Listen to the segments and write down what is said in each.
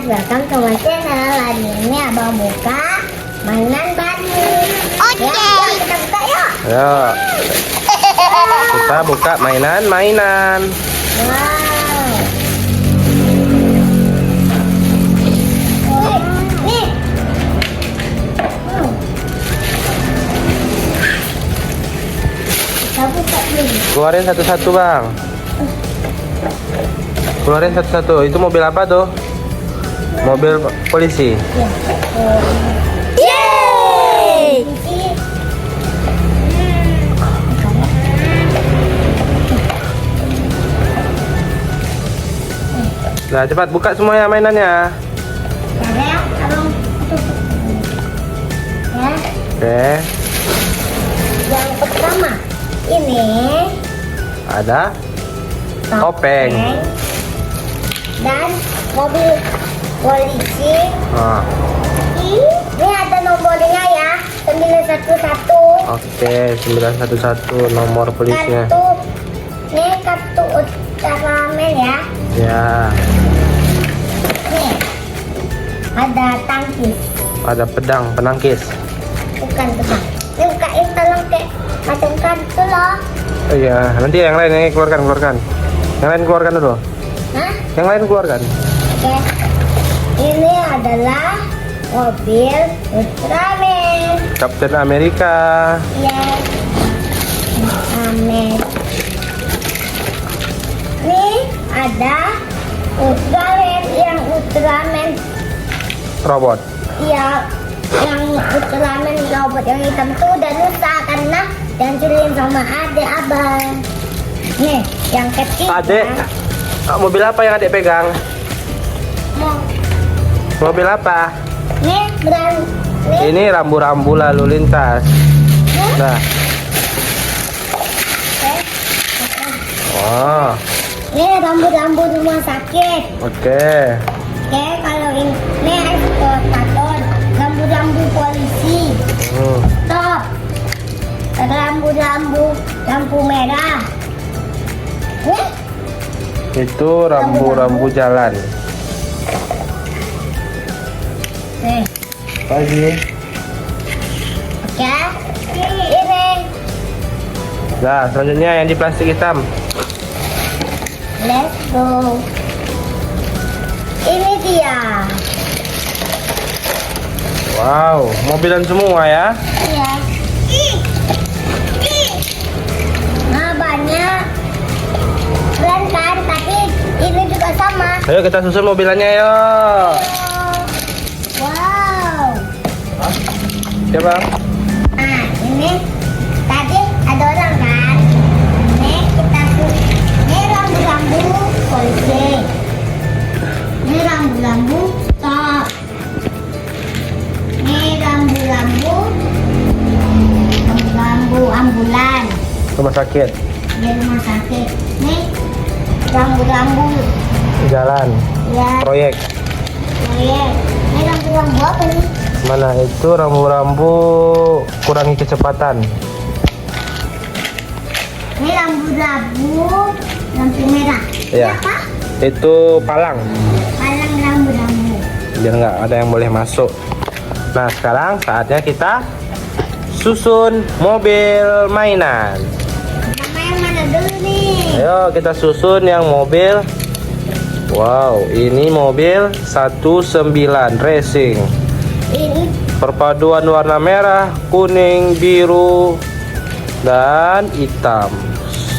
welcome to my channel. Hari ini abang buka mainan baru. Oke. Ya, yuk kita buka yuk. Ayo. Kita buka mainan-mainan. Wow. Nih. Kita buka dulu. Keluarin satu-satu, Bang. Keluarin satu-satu. Itu mobil apa tuh? Mobil polisi. Yeay! Nah, cepat buka semuanya mainannya. Ya, abang. Ya. Oke. Yang pertama ini Ada topeng. Dan mobil polisi. Ah, Ini ada nomornya ya, 911. oke, 911 nomor polisinya. Ini kartu Ultraman ya. Ya, Nih ada tangkis. ada pedang penangkis. Bukan. Ini bukain tolong kayak macam kartu loh. Oh iya, nanti yang lain ini keluarkan. Yang lain keluarkan dulu. Hah? Yang lain keluarkan. Oke. Ini adalah mobil Ultraman. Captain Amerika. Ya. Amin. Nih ada Ultraman Robot. iya, yang Ultraman robot yang hitam tuh udah rusak karena dihancurin sama adik abang. Nih yang ketiga. Adek, mobil apa yang adek pegang? Mobil apa? Nih beran. Nih. Ini rambu-rambu lalu lintas. Nah, Oke. oh, Nih rambu-rambu rumah sakit. oke. Oke, kalau ini ekskavator, rambu-rambu polisi, stop, rambu-rambu lampu merah. Itu rambu-rambu jalan. Nih, Lagi. oke, ini, Nah, selanjutnya yang di plastik hitam. let's go. Ini dia. Wow, mobilan semua ya. Iya. Nah banyak, keren kan? Tapi ini juga sama. Ayo kita susun mobilannya yuk. Wow. Ya bang. Nah, ini tadi ada orang kan? Ini rambu-rambu polisi. Ini rambu-rambu stop. Ini rambu-rambu ambulan. Rumah sakit. Di rumah sakit. Ini rambu-rambu Jalan. ya. Proyek. Proyek. Ini rambu-rambu apa nih? Mana itu rambu-rambu kurangi kecepatan. Ini rambu-rambu lampu merah. Iya. Ini apa? Itu palang. Palang rambu-rambu. Biar nggak ada yang boleh masuk. Nah sekarang saatnya kita susun mobil mainan. Sama yang mana dulu nih? Ayo kita susun yang mobil. Wow, ini mobil 19 racing. Ini Perpaduan warna merah, kuning, biru, dan hitam.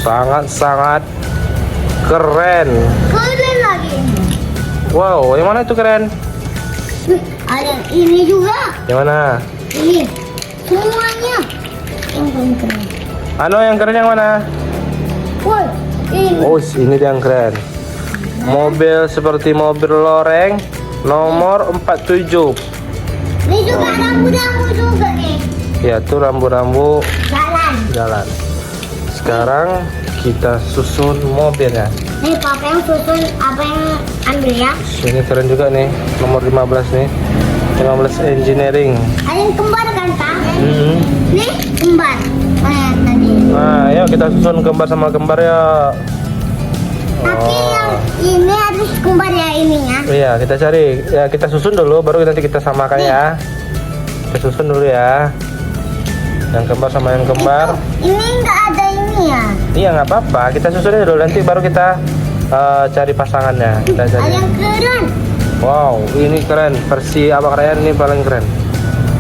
Sangat-sangat keren. keren lagi. Wow, yang mana itu keren? Wih, ada ini juga. Yang mana? Ini semuanya yang paling keren. Yang keren yang mana? Woi, ini. Oh, ini dia yang keren. Mobil seperti mobil loreng nomor 47. Ini juga rambu-rambu juga nih. Ya, itu rambu-rambu Jalan. Sekarang kita susun mobilnya. Nih papa yang susun, apa yang ambil ya? Ini keren juga nih, nomor 15 nih. 15 engineering. Ada yang kembar kan pak? Hmm. Nih kembar. Tadi. Nah, ayo kita susun kembar sama kembar ya. Tapi yang ini harus kembar ya ininya. Iya, kita cari. Ya, kita susun dulu, baru nanti kita samakan ya. Kita susun dulu ya. Yang kembar sama yang kembar. Ini nggak ada ini ya. Iya, nggak apa-apa. Kita susunin dulu, nanti baru kita cari pasangannya. Kita Ada cari. yang keren. Wow, ini keren. Versi Abang Ryan ini paling keren.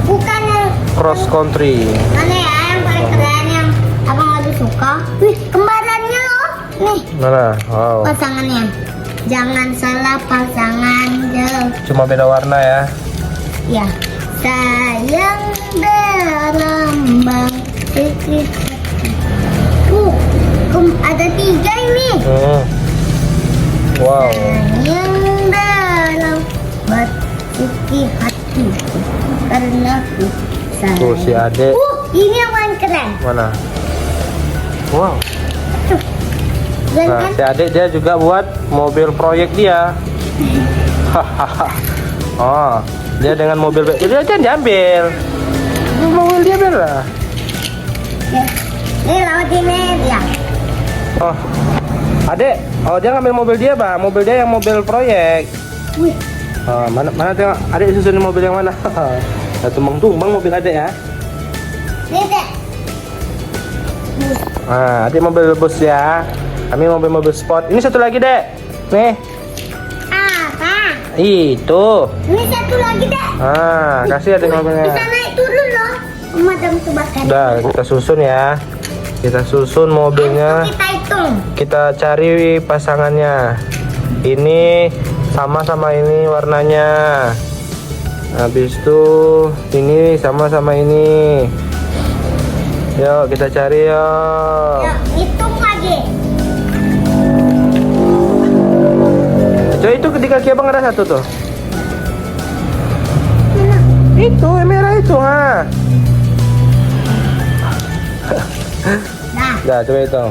Bukan yang Cross country. mana ya yang paling keren yang abang lebih suka. Wih, kembarannya loh. Nih, Mana? Wow. pasangannya. Jangan salah pasangannya. Cuma beda warna ya. Ya, sayang berlambang sedikit. Ada 3 ini. Wow. Sayang dalam sedikit hati karena ku sayang. Tuh si Ade. Ini yang paling keren. Mana? Wow. Dan Nah, kan si Ade dia juga buat mobil proyek dia. Oh, dia dengan mobil. Jadi aja diambil. Mobil dia bela. ya, ini laut ini ya. Oh, Ade. Oh, dia ngambil mobil dia, Bang. Mobil dia yang mobil proyek. Wih, Oh, mana tengok. Ade susunin mobil yang mana? Nah, tumbang mobil Ade ya. ini deh. Nah, Ade mobil bus ya. Kami mobil sport. Ini satu lagi, Dek. Nih. Apa? Itu. Ini satu lagi deh. Ah, kasih Ade mobilnya. Bisa naik turun loh. Pemadam kebakaran. Udah, kita susun ya. Kita susun mobilnya. Kita hitung. Kita cari pasangannya. Ini sama ini warnanya. Habis itu ini sama ini. Yuk kita cari yuk. Ya, hitung lagi. Coba itu ketika kaki abang ada satu tuh. Mana? Itu yang merah itu ha. Dah. Dah coba hitung.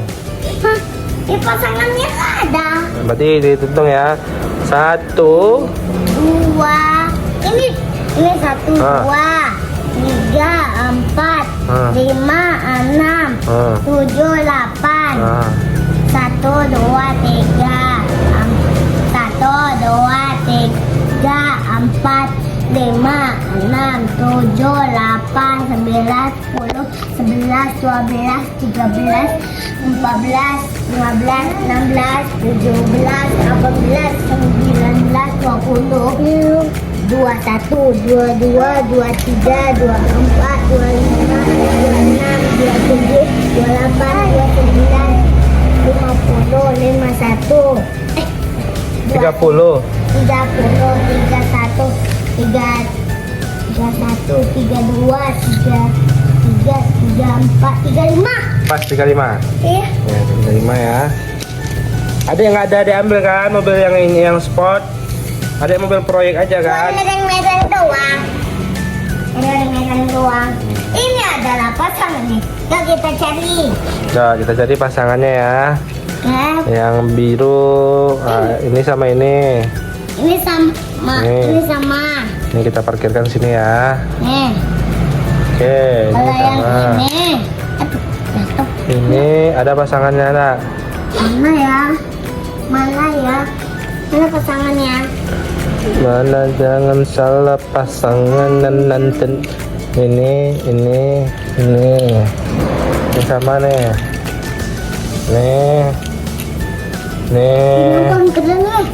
Hah? Di pasangannya nggak ada. Berarti dihitung ya. 1, 2. Ini 1, 2, 3, 4, Ah. 5, 6, Ah. 7, 8. Ah. 1, 2, 3, 1, 2, 3, 4, 5, 6, 7, 8, 9, 10, 11, 12, 13, 14, 15, 16, 17, 18, 19, 20, 21, 22, 23, 24, 25, 26, 27, 28, 29, 50, 51, 30. 30, 31, 32, 34, 35. Pas 35. Iya. Ya, 35 ya. Ada yang nggak ada diambil kan mobil yang ini yang sport. Ada yang mobil proyek aja kan. Mereng-mereng doang. Mereng-mereng doang. Ini adalah pasangannya. Yuk kita cari. Nah, kita cari pasangannya ya. Ya, Yang biru ini sama ini. ini sama. Nih. Ini sama. Ini kita parkirkan sini ya. Nih. Oke, ini Kalau yang sama. ini. Aduh, jatuh. Ini ada pasangannya nak. Mana ya? Mana ya? Mana pasangannya? Mana jangan salah pasangan nanten. Ini sama nih. Nih. Ini kan keren nih.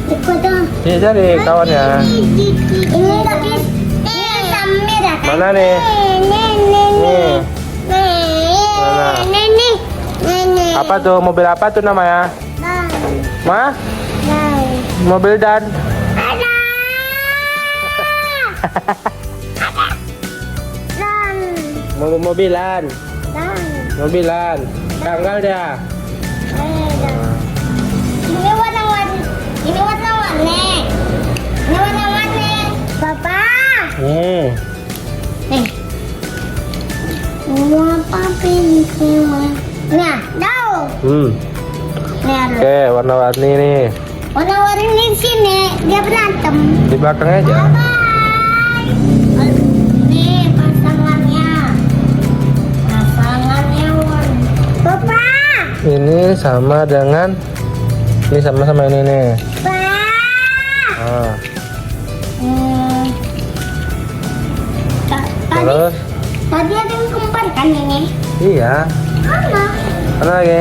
Ikut dong. Ini cari kawannya. Ini nggak bisa. Ini sama merah kan? Mana nih? Nih. Mana? Nih. Apa tuh? Mobil apa tuh namanya? Mah? Mobil dan. Mobilan. Mobilan. Tanggal dia. Ini warna-warni. Ini warna-warni. Ini warna-warni. Papa. Nih. Mau apa pilih? Nah, tahu. Nih ada. Oke, warna-warni nih. Warna-warni di sini dia berantem. Di belakangnya aja. Bye. Nih pasangannya. Pasangannya warna. Papa. Ini sama dengan Ini sama-sama ini nih. Pak. Ah. Tadi Terus? tadi ada yang kembar kan ini? Iya. Mana? Mana lagi?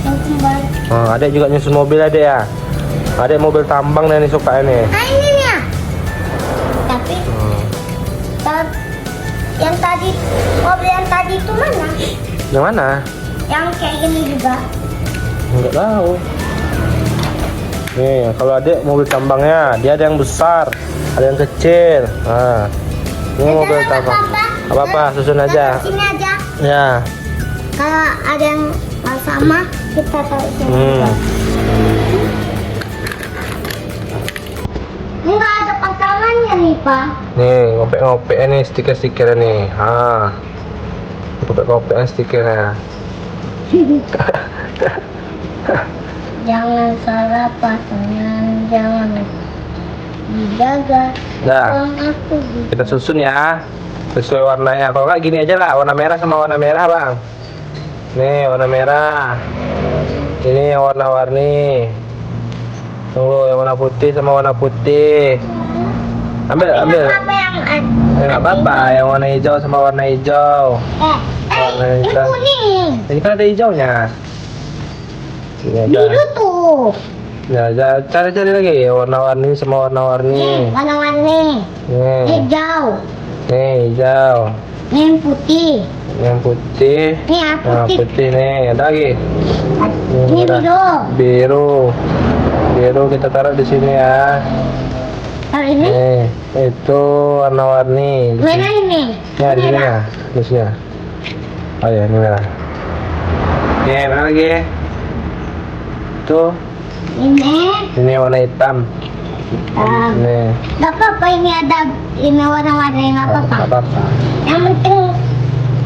Yang kembar. Oh, adek juga nyusun mobil adek ya. Adek mobil tambang nih suka ini. Ah ini nih ya. Tapi Hmm. yang tadi mobil yang tadi itu mana? Yang mana? Yang kayak gini juga. Enggak tahu. Nih, kalau adek mobil tambangnya, dia ada yang besar, ada yang kecil. Nah, ini mobil tambang. Apa-apa, susun aja. Sini aja. Ya. Kalau ada yang nggak sama, kita taruh sini. Hmm. Nggak ada pasangannya nih, Pak. Nih, ngopek-ngopek nih stiker-stiker nih. Ah. Ngopek-ngopek stikernya. Jangan salah pasangnya, jangan dijaga. Dah. Uang aku gitu. Kita susun ya. Sesuai warnanya. Kalau nggak gini aja lah, warna merah sama warna merah, Bang. Nih, warna merah. Ini yang warna-warni. Tunggu, yang warna putih sama warna putih. Ambil. Apa yang ada? Nggak apa-apa, yang warna hijau sama warna hijau. Warna Ini hitam. kuning. Ini kan ada hijaunya. Ini aja. Biru tuh. Ya, cari-cari lagi warna-warni sama warna-warni. Warna-warni. Nih, Hijau. nih hijau. Ini yang putih. Yang putih. Ini yang Nah, putih. putih nih, ada lagi. Ini merah. biru. Biru kita taruh di sini ya. Kalau ini Nih, itu warna-warni. merah ini. Ya, di sini ya, di sini ya. Oh ya, ini merah. Nih, mana lagi? Tuh, Ini. ini warna hitam. Nih, Gak apa-apa ini ada ini warna-warni nggak apa-apa. nggak apa-apa. Yang penting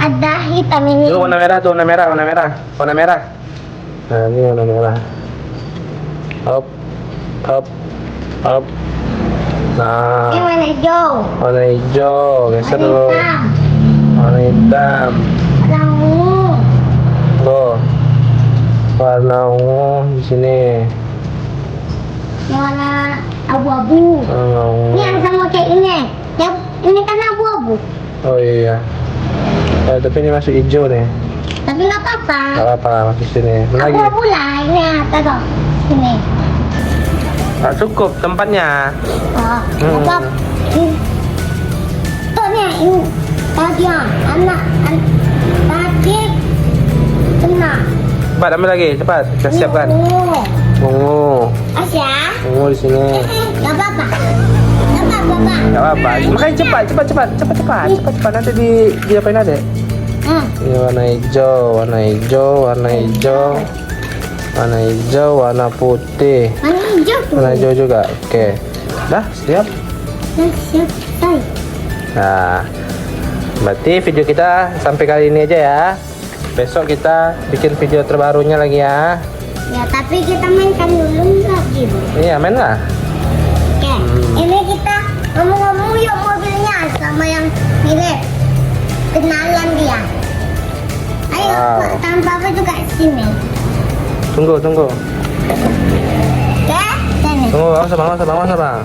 ada hitam ini. Tuh warna merah, tuh warna merah, warna merah, warna merah. Nah, ini warna merah. Up, up, up. Nah, Ini warna hijau. warna hijau, geser Warna dulu. hitam. Warna hitam. Warna ungu. Tuh, warna ungu di sini. Ini warna abu-abu. Warna ungu. Ini yang sama kayak ini. Yang ini kan abu-abu. Oh iya. Tapi ini masuk hijau nih. Tapi nggak apa-apa. Gak apa-apa, masuk sini. Mana lagi? Abu-abu lah ini taruh sini. Gak cukup tempatnya. Oh, apa? Tuh nih ini tadi ya anak tadi kena. Cepat ambil lagi, cepat. Kita siapkan. Ungu. Asya. Ungu di sini. Gak apa-apa. Gak apa-apa, Pak. Gak apa-apa. Makanya cepat. Nanti di apain ada? Ini warna hijau, warna hijau, warna hijau, warna hijau, warna putih, Warna hijau tuh. warna hijau juga. Oke. Dah, siap. Nah, siap. Say. Nah, berarti video kita sampai kali ini aja ya. Besok kita bikin video terbarunya lagi ya. Ya, tapi kita mainkan dulu lagi. Iya, main lah. Oke, ini kita ngomong-ngomong yuk mobilnya sama yang mirip. Kenalan dia. Ayo, Wow. tangan papa juga sini. Tunggu. Oke, sini. Tunggu, awas bang.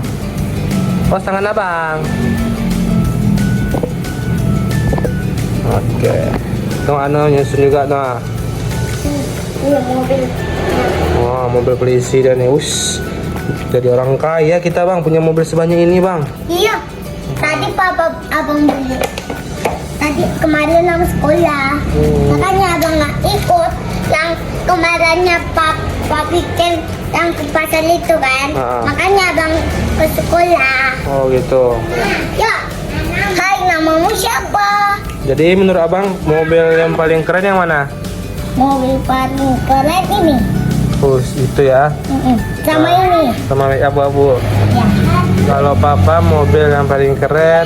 Awas tangan abang. Oke. Tuh nyusun juga tuh. Ini mobil. Wah, mobil polisi dan nih. Jadi orang kaya kita bang, punya mobil sebanyak ini bang. Iya, tadi papa abang beli. Tadi kemarin sama sekolah. Makanya abang nggak ikut. Yang kemarinnya papa bikin yang ke pasar itu kan. Makanya abang ke sekolah. Oh gitu. Ya, hai namamu siapa? Jadi menurut abang mobil yang paling keren yang mana? Mobil paling keren ini. Itu ya. Sama ini. Sama abu-abu. Ya. Kalau papa mobil yang paling keren.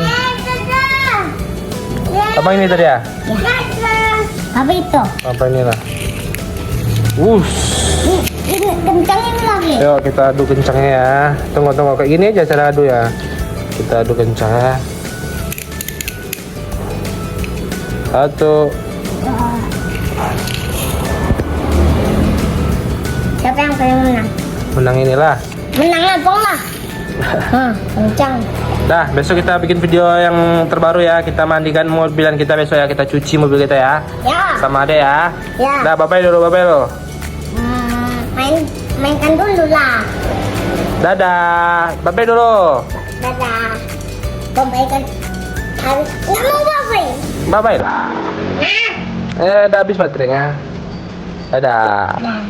Apa ini tadi ya? Apa itu? Apa inilah? Ini kencangin lagi. Yuk kita adu kencangnya ya. Tunggu kayak gini aja cara adu ya. Kita adu kencang ya. Satu. Siapa yang paling menang? menang inilah. Menang abang lah. Kencang. Dah, besok kita bikin video yang terbaru ya. Kita mandikan mobilan kita besok ya. Kita cuci mobil kita ya. Ya. Sama Ade ya. Ya. Dah, bye-bye dulu, bye-bye dulu. Mainkan dulu lah. Dadah, bye-bye dulu. Dadah. Pembaikan harus nggak mau bapak. Bye-bye lah. Udah habis baterainya. Dadah. Nah.